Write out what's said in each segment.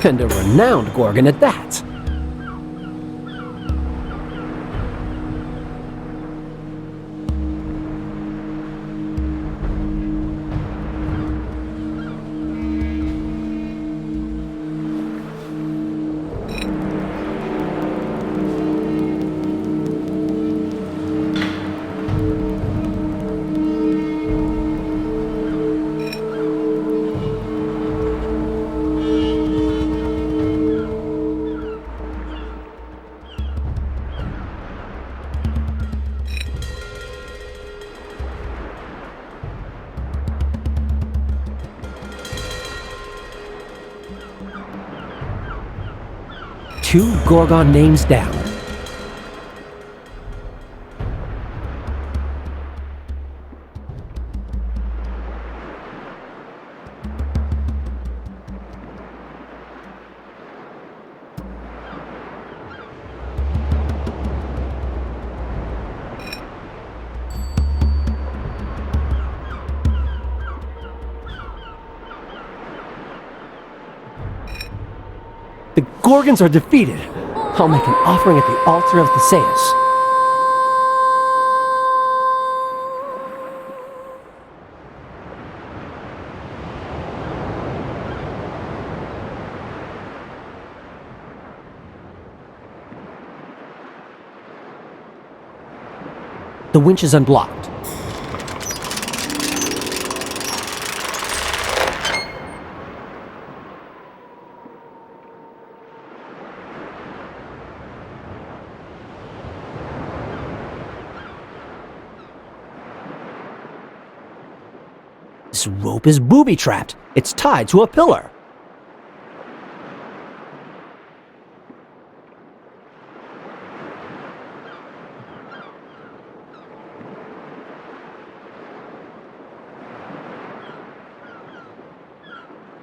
And a renowned Gorgon at that. Two Gorgon names down. The Gorgons are defeated. I'll make an offering at the altar of Theseus. The winch is unblocked. This rope is booby-trapped. It's tied to a pillar.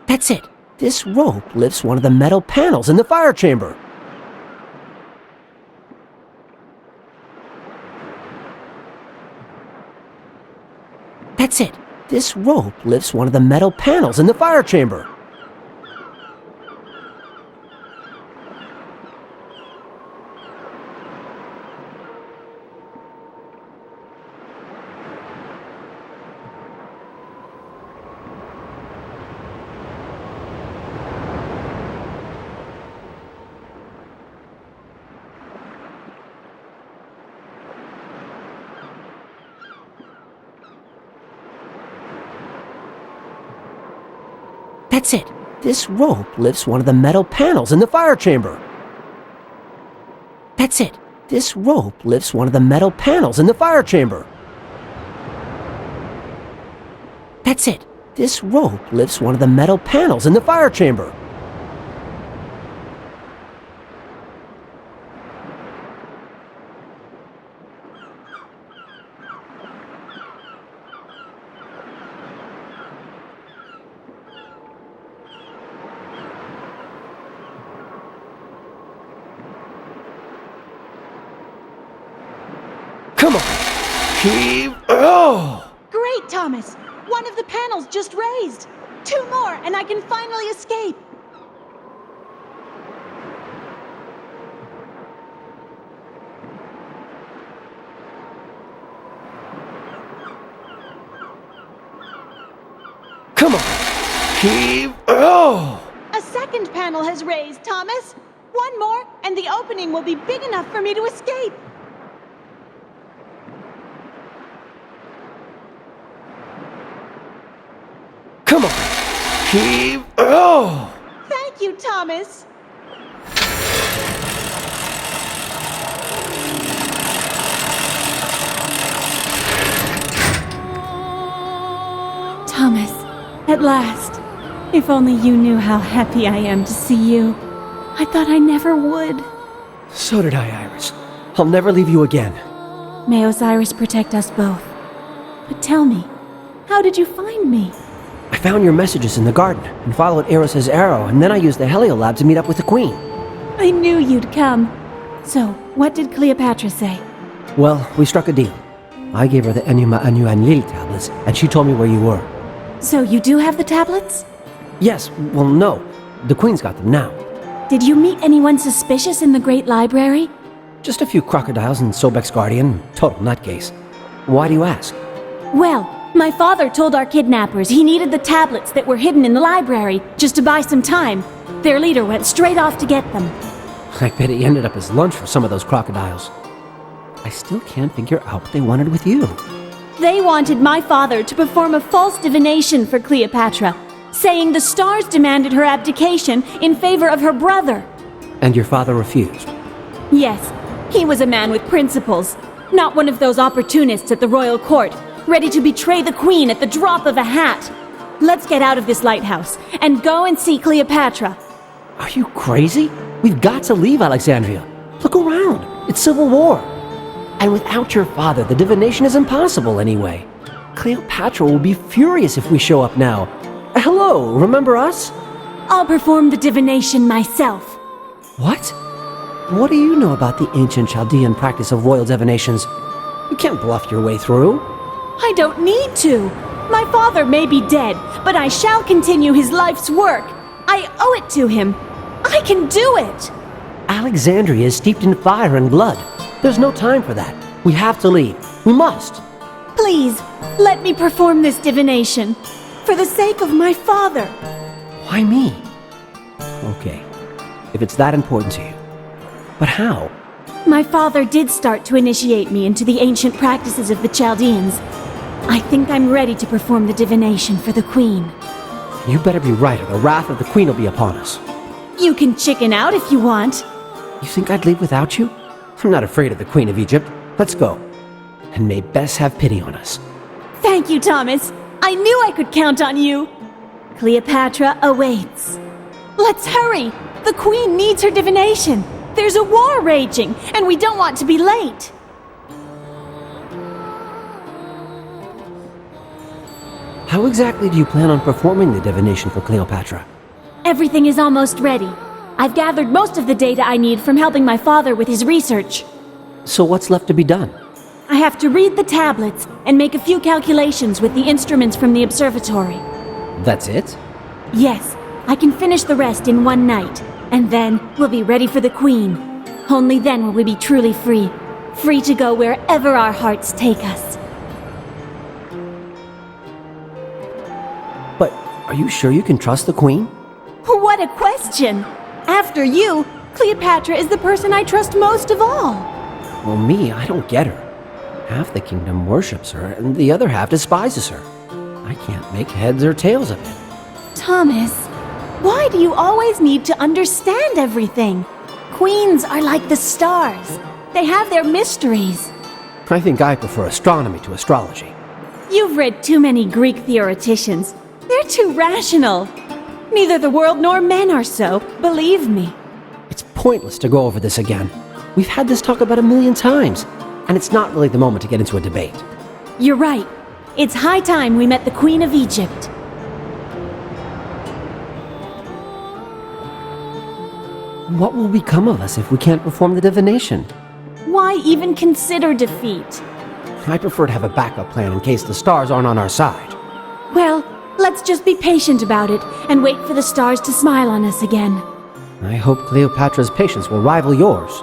That's it. This rope lifts one of the metal panels in the fire chamber. That's it. This rope lifts one of the metal panels in the fire chamber. That's it. This rope lifts one of the metal panels in the fire chamber. That's it. This rope lifts one of the metal panels in the fire chamber. That's it. This rope lifts one of the metal panels in the fire chamber. Come on! Heave! Oh! Great, Thomas! One of the panels just raised! 2 more, and I can finally escape! Come on! Heave! Oh! A second panel has raised, Thomas! 1 more, and the opening will be big enough for me to escape! Come on! Heave! Oh! Thank you, Thomas! Thomas, at last. If only you knew how happy I am to see you. I thought I never would. So did I, Iris. I'll never leave you again. May Osiris protect us both. But tell me, how did you find me? I found your messages in the garden and followed Eros' arrow, and then I used the Heliolab to meet up with the Queen. I knew you'd come. So, what did Cleopatra say? Well, we struck a deal. I gave her the Enuma Anu Enlil tablets, and she told me where you were. So you do have the tablets? Yes, well, no. The Queen's got them now. Did you meet anyone suspicious in the Great Library? Just a few crocodiles and Sobek's guardian. Total nutcase. Why do you ask? Well, my father told our kidnappers he needed the tablets that were hidden in the library just to buy some time. Their leader went straight off to get them. I bet he ended up as lunch for some of those crocodiles. I still can't figure out what they wanted with you. They wanted my father to perform a false divination for Cleopatra, saying the stars demanded her abdication in favor of her brother. And your father refused? Yes, he was a man with principles, not one of those opportunists at the royal court, ready to betray the Queen at the drop of a hat. Let's get out of this lighthouse and go and see Cleopatra. Are you crazy? We've got to leave Alexandria. Look around. It's civil war. And without your father, the divination is impossible anyway. Cleopatra will be furious if we show up now. Hello, remember us? I'll perform the divination myself. What? What do you know about the ancient Chaldean practice of royal divinations? You can't bluff your way through. I don't need to. My father may be dead, but I shall continue his life's work. I owe it to him. I can do it. Alexandria is steeped in fire and blood. There's no time for that. We have to leave. We must. Please, let me perform this divination. For the sake of my father. Why me? Okay, if it's that important to you. But how? My father did start to initiate me into the ancient practices of the Chaldeans. I think I'm ready to perform the divination for the Queen. You better be right, or the wrath of the Queen will be upon us. You can chicken out if you want. You think I'd leave without you? I'm not afraid of the Queen of Egypt. Let's go. And may Bess have pity on us. Thank you, Thomas. I knew I could count on you. Cleopatra awaits. Let's hurry. The Queen needs her divination. There's a war raging, and we don't want to be late. How exactly do you plan on performing the divination for Cleopatra? Everything is almost ready. I've gathered most of the data I need from helping my father with his research. So what's left to be done? I have to read the tablets and make a few calculations with the instruments from the observatory. That's it? Yes, I can finish the rest in one night, and then we'll be ready for the Queen. Only then will we be truly free. Free to go wherever our hearts take us. But are you sure you can trust the Queen? What a question! After you, Cleopatra is the person I trust most of all. Well, me, I don't get her. Half the kingdom worships her, and the other half despises her. I can't make heads or tails of it. Thomas, why do you always need to understand everything? Queens are like the stars. They have their mysteries. I think I prefer astronomy to astrology. You've read too many Greek theoreticians. They're too rational. Neither the world nor men are so, believe me. It's pointless to go over this again. We've had this talk about 1,000,000 times, and it's not really the moment to get into a debate. You're right. It's high time we met the Queen of Egypt. What will become of us if we can't perform the divination? Why even consider defeat? I prefer to have a backup plan in case the stars aren't on our side. Well, let's just be patient about it and wait for the stars to smile on us again. I hope Cleopatra's patience will rival yours.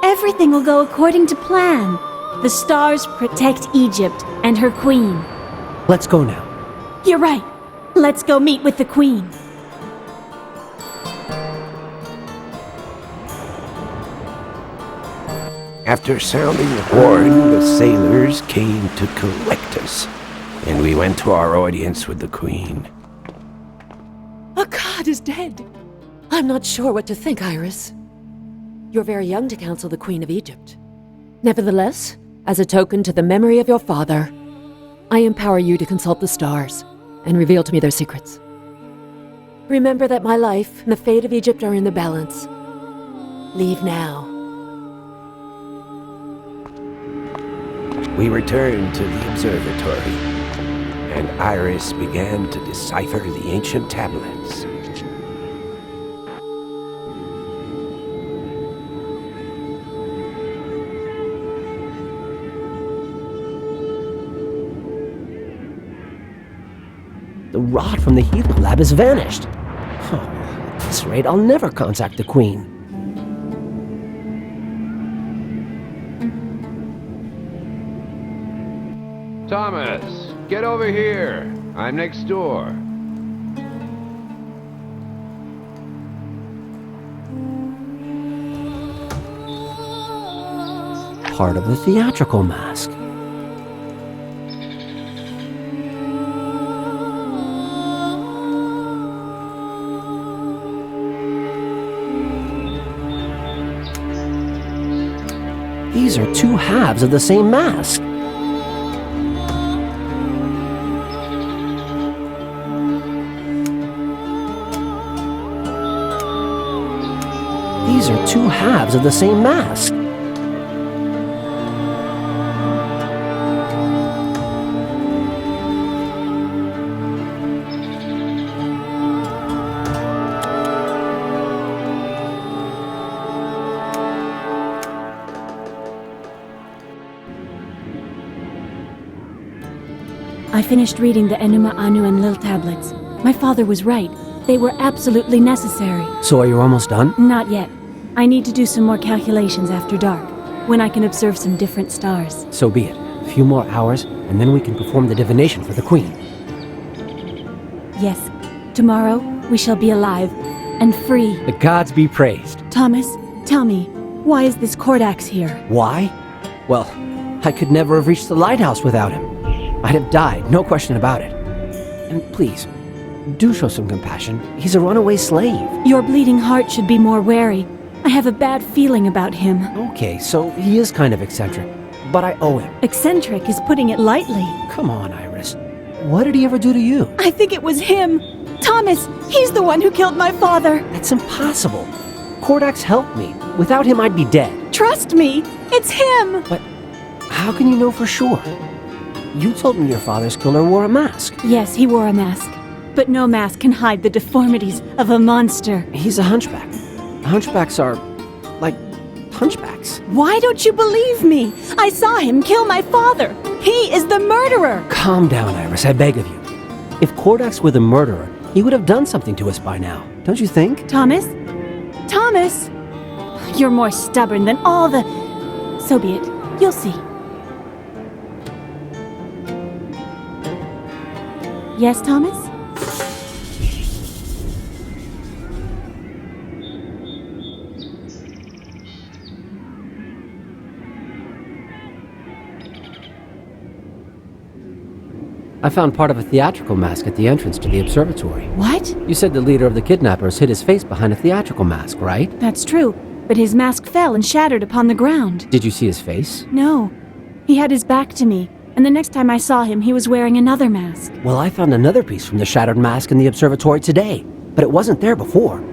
Everything will go according to plan. The stars protect Egypt and her queen. Let's go now. You're right. Let's go meet with the queen. After sounding the horn, the sailors came to collect us, and we went to our audience with the Queen. A god is dead. I'm not sure what to think, Iris. You're very young to counsel the Queen of Egypt. Nevertheless, as a token to the memory of your father, I empower you to consult the stars and reveal to me their secrets. Remember that my life and the fate of Egypt are in the balance. Leave now. We returned to the observatory, and Iris began to decipher the ancient tablets. The rod from the Helio lab has vanished. Oh, this rate, I'll never contact the Queen. Thomas, get over here. I'm next door. Part of the theatrical mask. These are two halves of the same mask. These are two halves of the same mask. I finished reading the Enuma Anu and Lil tablets. My father was right. They were absolutely necessary. So are you almost done? Not yet. I need to do some more calculations after dark, when I can observe some different stars. So be it. A few more hours, and then we can perform the divination for the Queen. Yes, tomorrow we shall be alive and free. The gods be praised. Thomas, tell me, why is this Kordax here? Why? Well, I could never have reached the lighthouse without him. I'd have died, no question about it. And please, do show some compassion. He's a runaway slave. Your bleeding heart should be more wary. I have a bad feeling about him. Okay, so he is kind of eccentric, but I owe him. Eccentric is putting it lightly. Come on, Iris. What did he ever do to you? I think it was him. Thomas, he's the one who killed my father. That's impossible. Kordax helped me. Without him, I'd be dead. Trust me, it's him. But how can you know for sure? You told me your father's killer wore a mask. Yes, he wore a mask. But no mask can hide the deformities of a monster. He's a hunchback. Hunchbacks are like hunchbacks. Why don't you believe me? I saw him kill my father. He is the murderer. Calm down, Iris, I beg of you. If Kordax were the murderer, he would have done something to us by now. Don't you think? Thomas? Thomas? You're more stubborn than all the... So be it. You'll see. Yes, Thomas? I found part of a theatrical mask at the entrance to the observatory. What? You said the leader of the kidnappers hid his face behind a theatrical mask, right? That's true, but his mask fell and shattered upon the ground. Did you see his face? No. He had his back to me, and the next time I saw him, he was wearing another mask. Well, I found another piece from the shattered mask in the observatory today, but it wasn't there before.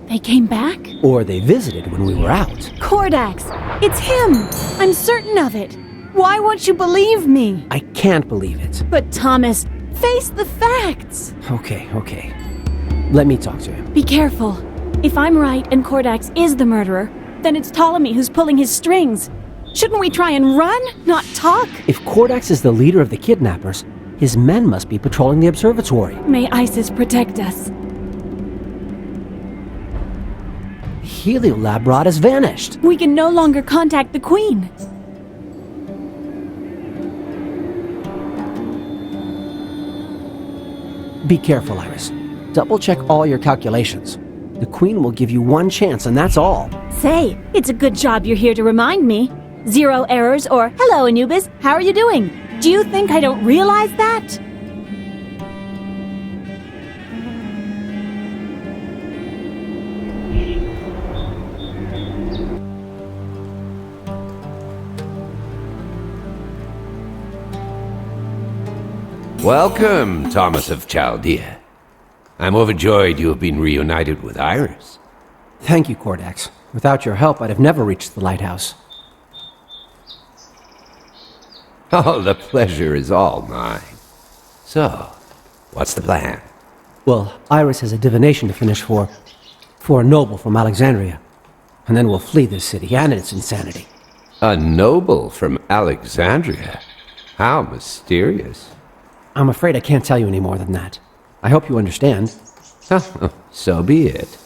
They came back? Or they visited when we were out. Kordax! It's him! I'm certain of it! Why won't you believe me? I can't believe it. But Thomas, face the facts! Okay. Let me talk to him. Be careful. If I'm right and Kordax is the murderer, then it's Ptolemy who's pulling his strings. Shouldn't we try and run, not talk? If Kordax is the leader of the kidnappers, his men must be patrolling the observatory. May Isis protect us. Heliolab rod has vanished. We can no longer contact the Queen. Be careful, Iris. Double-check all your calculations. The Queen will give you one chance, and that's all. Say, it's a good job you're here to remind me. 0 errors or, hello, Anubis, how are you doing? Do you think I don't realize that? Welcome, Thomas of Chaldea. I'm overjoyed you have been reunited with Iris. Thank you, Kordax. Without your help, I'd have never reached the lighthouse. Oh, the pleasure is all mine. So, what's the plan? Well, Iris has a divination to finish for a noble from Alexandria. And then we'll flee this city and its insanity. A noble from Alexandria? How mysterious. I'm afraid I can't tell you any more than that. I hope you understand. So be it.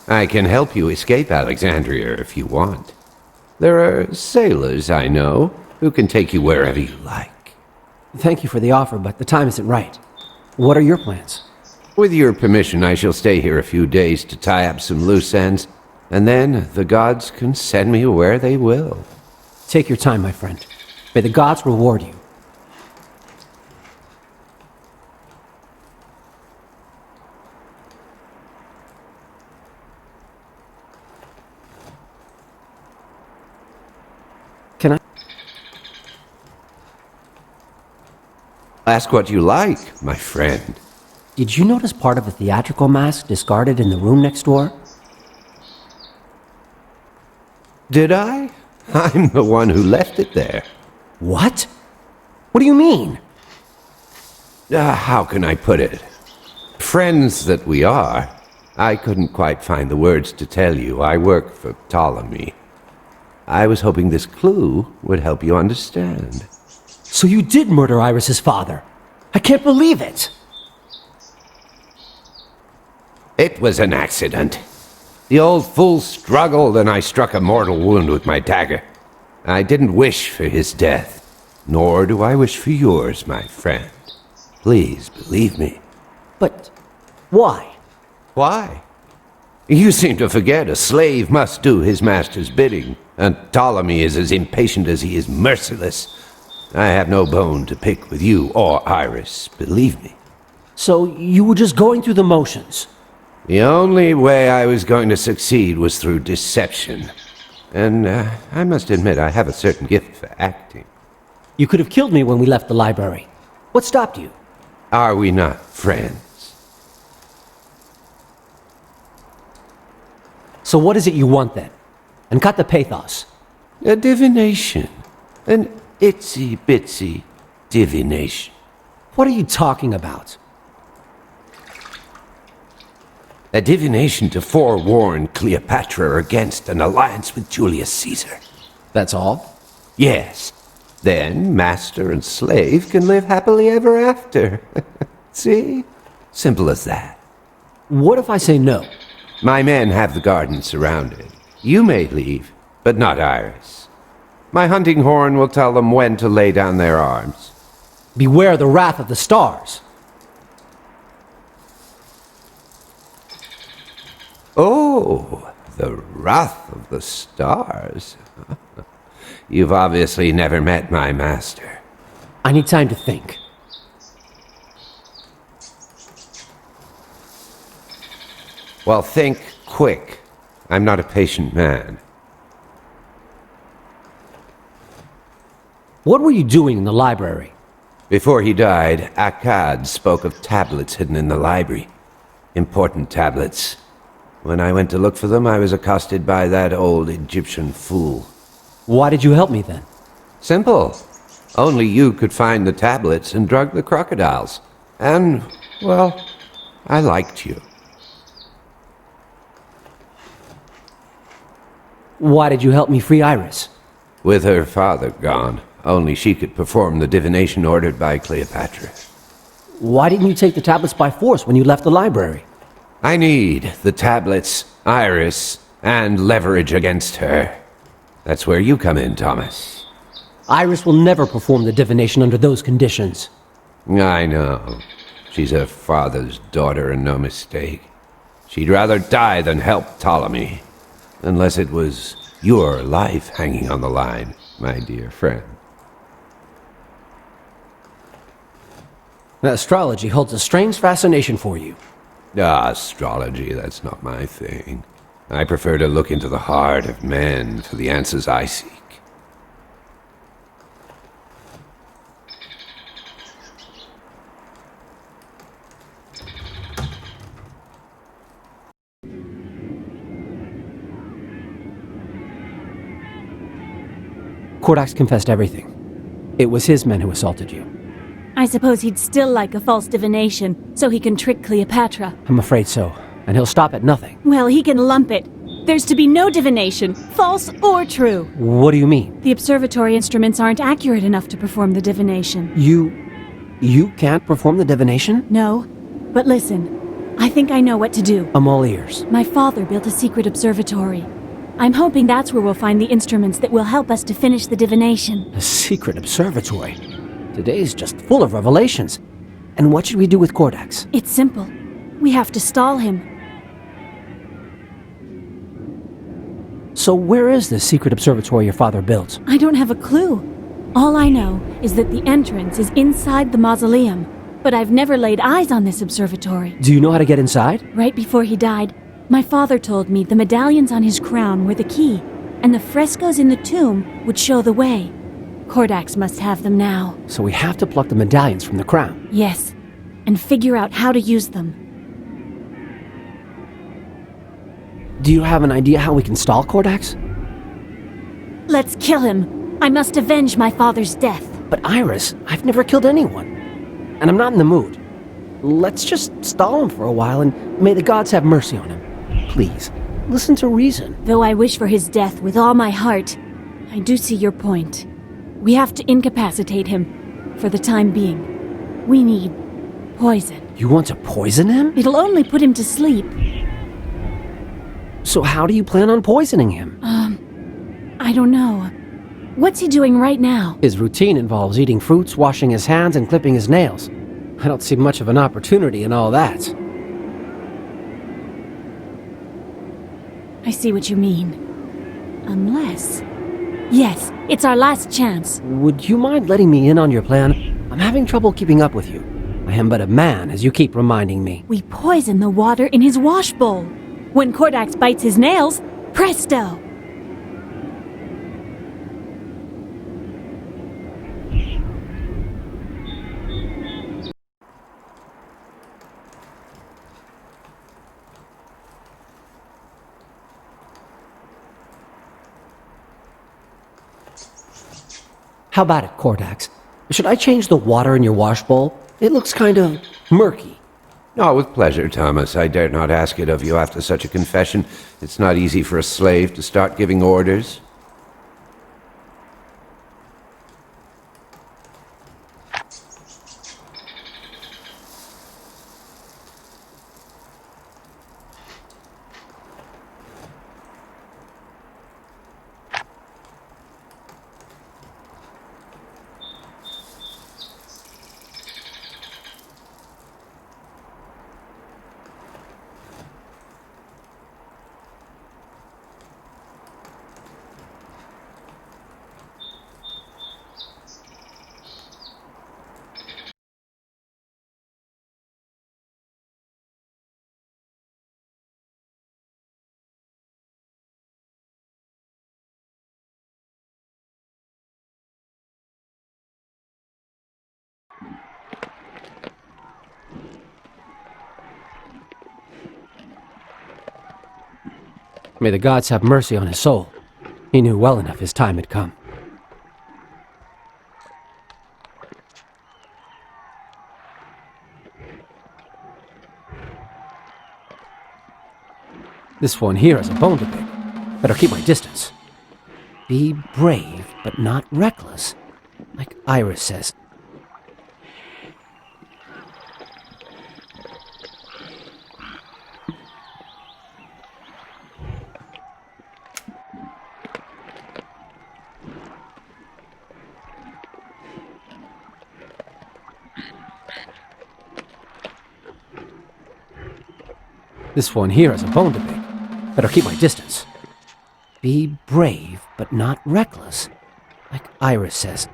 I can help you escape Alexandria if you want. There are sailors I know who can take you wherever you like. Thank you for the offer, but the time isn't right. What are your plans? With your permission, I shall stay here a few days to tie up some loose ends, and then the gods can send me where they will. Take your time, my friend. May the gods reward you. Can I? Ask what you like, my friend. Did you notice part of a theatrical mask discarded in the room next door? Did I? I'm the one who left it there. What? What do you mean? How can I put it? Friends that we are, I couldn't quite find the words to tell you. I work for Ptolemy. I was hoping this clue would help you understand. So you did murder Iris's father. I can't believe it. It was an accident. The old fool struggled and I struck a mortal wound with my dagger. I didn't wish for his death, nor do I wish for yours, my friend. Please believe me. But why? Why? You seem to forget a slave must do his master's bidding, and Ptolemy is as impatient as he is merciless. I have no bone to pick with you or Iris, believe me. So you were just going through the motions? The only way I was going to succeed was through deception. And I must admit I have a certain gift for acting. You could have killed me when we left the library. What stopped you? Are we not friends? So what is it you want then? And cut the pathos. A divination. An itsy-bitsy divination. What are you talking about? A divination to forewarn Cleopatra against an alliance with Julius Caesar. That's all? Yes. Then master and slave can live happily ever after. See? Simple as that. What if I say no? My men have the garden surrounded. You may leave, but not Iris. My hunting horn will tell them when to lay down their arms. Beware the wrath of the stars. Oh, the wrath of the stars. You've obviously never met my master. I need time to think. Well, think quick. I'm not a patient man. What were you doing in the library? Before he died, Akkad spoke of tablets hidden in the library. Important tablets. When I went to look for them, I was accosted by that old Egyptian fool. Why did you help me then? Simple. Only you could find the tablets and drug the crocodiles. And, well, I liked you. Why did you help me free Iris? With her father gone, only she could perform the divination ordered by Cleopatra. Why didn't you take the tablets by force when you left the library? I need the tablets, Iris, and leverage against her. That's where you come in, Thomas. Iris will never perform the divination under those conditions. I know. She's her father's daughter and no mistake. She'd rather die than help Ptolemy. Unless it was your life hanging on the line, my dear friend. Astrology holds a strange fascination for you. Astrology, that's not my thing. I prefer to look into the heart of men for the answers I seek. Kordax confessed everything. It was his men who assaulted you. I suppose he'd still like a false divination, so he can trick Cleopatra. I'm afraid so. And he'll stop at nothing. Well, he can lump it. There's to be no divination, false or true. What do you mean? The observatory instruments aren't accurate enough to perform the divination. You can't perform the divination? No. But listen, I think I know what to do. I'm all ears. My father built a secret observatory. I'm hoping that's where we'll find the instruments that will help us to finish the divination. A secret observatory. Today's just full of revelations. And what should we do with Kordax? It's simple. We have to stall him. So where is this secret observatory your father built? I don't have a clue. All I know is that the entrance is inside the mausoleum, but I've never laid eyes on this observatory. Do you know how to get inside? Right before he died, my father told me the medallions on his crown were the key, and the frescoes in the tomb would show the way. Kordax must have them now. So we have to pluck the medallions from the crown. Yes, and figure out how to use them. Do you have an idea how we can stall Kordax? Let's kill him. I must avenge my father's death. But Iris, I've never killed anyone. And I'm not in the mood. Let's just stall him for a while and may the gods have mercy on him. Please, listen to reason. Though I wish for his death with all my heart, I do see your point. We have to incapacitate him for the time being. We need poison. You want to poison him? It'll only put him to sleep. So how do you plan on poisoning him? I don't know. What's he doing right now? His routine involves eating fruits, washing his hands, and clipping his nails. I don't see much of an opportunity in all that. I see what you mean. Unless... Yes, it's our last chance. Would you mind letting me in on your plan? I'm having trouble keeping up with you. I am but a man, as you keep reminding me. We poison the water in his wash bowl. When Kordax bites his nails, presto! How about it, Kordax? Should I change the water in your wash bowl? It looks kind of murky. Oh, with pleasure, Thomas. I dare not ask it of you after such a confession. It's not easy for a slave to start giving orders. May the gods have mercy on his soul. He knew well enough his time had come. This one here has a bone to pick. Better keep my distance. Be brave, but not reckless. Like Iris says. This one here has a bone to pick. Better keep my distance. Be brave, but not reckless. Like Iris says.